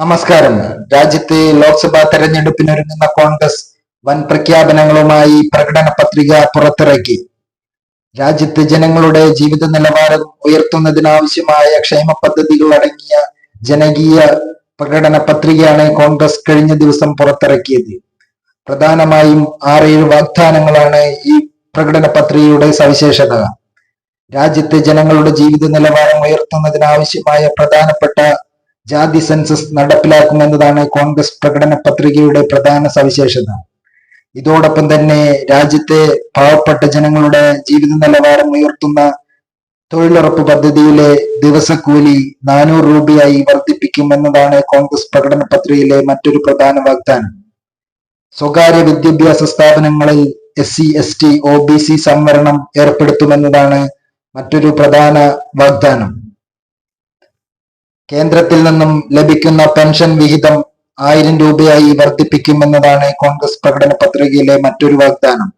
നമസ്കാരം. രാജ്യത്തെ ലോക്സഭാ തെരഞ്ഞെടുപ്പിനൊരുങ്ങുന്ന കോൺഗ്രസ് വൻ പ്രഖ്യാപനങ്ങളുമായി പ്രകടന പത്രിക പുറത്തിറക്കി. രാജ്യത്തെ ജനങ്ങളുടെ ജീവിത നിലവാരം ഉയർത്തുന്നതിനാവശ്യമായ ക്ഷേമ പദ്ധതികൾ അടങ്ങിയ ജനകീയ പ്രകടന പത്രികയാണ് കോൺഗ്രസ് കഴിഞ്ഞ ദിവസം പുറത്തിറക്കിയത്. പ്രധാനമായും 6-7 വാഗ്ദാനങ്ങളാണ് ഈ പ്രകടന പത്രികയുടെ സവിശേഷത. രാജ്യത്തെ ജനങ്ങളുടെ ജീവിത നിലവാരം ഉയർത്തുന്നതിനാവശ്യമായ പ്രധാനപ്പെട്ട ജാതി സെൻസസ് നടപ്പിലാക്കുമെന്നതാണ് കോൺഗ്രസ് പ്രകടന പത്രികയുടെ പ്രധാന സവിശേഷത. ഇതോടൊപ്പം തന്നെ രാജ്യത്തെ പാവപ്പെട്ട ജനങ്ങളുടെ ജീവിത നിലവാരം ഉയർത്തുന്ന തൊഴിലുറപ്പ് പദ്ധതിയിലെ ദിവസക്കൂലി 400 രൂപയായി വർദ്ധിപ്പിക്കുമെന്നതാണ് കോൺഗ്രസ് പ്രകടന പത്രികയിലെ മറ്റൊരു പ്രധാന വാഗ്ദാനം. സ്വകാര്യ വിദ്യാഭ്യാസ സ്ഥാപനങ്ങളിൽ SC, ST, OBC സംവരണം ഏർപ്പെടുത്തുമെന്നതാണ് മറ്റൊരു പ്രധാന വാഗ്ദാനം. കേന്ദ്രത്തിൽ നിന്നും ലഭിക്കുന്ന പെൻഷൻ വിഹിതം 1000 രൂപയായി വർദ്ധിപ്പിക്കുമെന്നതാണ് കോൺഗ്രസ് പ്രകടന പത്രികയിലെ മറ്റൊരു വാഗ്ദാനം.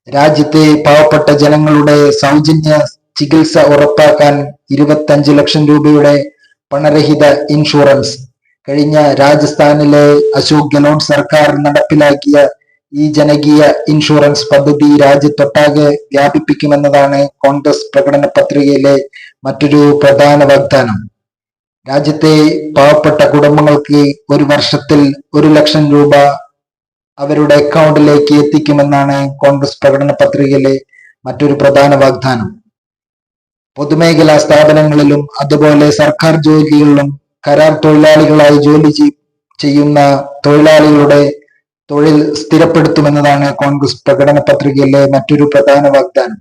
രാജ്യത്തെ പാവപ്പെട്ട ജനങ്ങളുടെ സൗജന്യ ചികിത്സ ഉറപ്പാക്കാൻ 25 ലക്ഷം രൂപയുടെ പണരഹിത ഇൻഷുറൻസ്. കഴിഞ്ഞ രാജസ്ഥാനിലെ അശോക് ഗെഹ്ലോട്ട് സർക്കാർ നടപ്പിലാക്കിയ ഈ ജനകീയ ഇൻഷുറൻസ് പദ്ധതി രാജ്യത്തൊട്ടാകെ വ്യാപിപ്പിക്കുമെന്നതാണ് കോൺഗ്രസ് പ്രകടന പത്രികയിലെ മറ്റൊരു പ്രധാന വാഗ്ദാനം. രാജ്യത്തെ പാവപ്പെട്ട കുടുംബങ്ങൾക്ക് ഒരു വർഷത്തിൽ 1 ലക്ഷം രൂപ അവരുടെ അക്കൗണ്ടിലേക്ക് എത്തിക്കുമെന്നാണ് കോൺഗ്രസ് പ്രകടന പത്രികയിലെ മറ്റൊരു പ്രധാന വാഗ്ദാനം. പൊതുമേഖലാ സ്ഥാപനങ്ങളിലും അതുപോലെ സർക്കാർ ജോലികളിലും കരാർ തൊഴിലാളികളായി ജോലി ചെയ്യുന്ന തൊഴിലാളികളുടെ തൊഴിൽ സ്ഥിരപ്പെടുത്തുമെന്നതാണ് കോൺഗ്രസ് പ്രകടന പത്രികയിലെ മറ്റൊരു പ്രധാന വാഗ്ദാനം.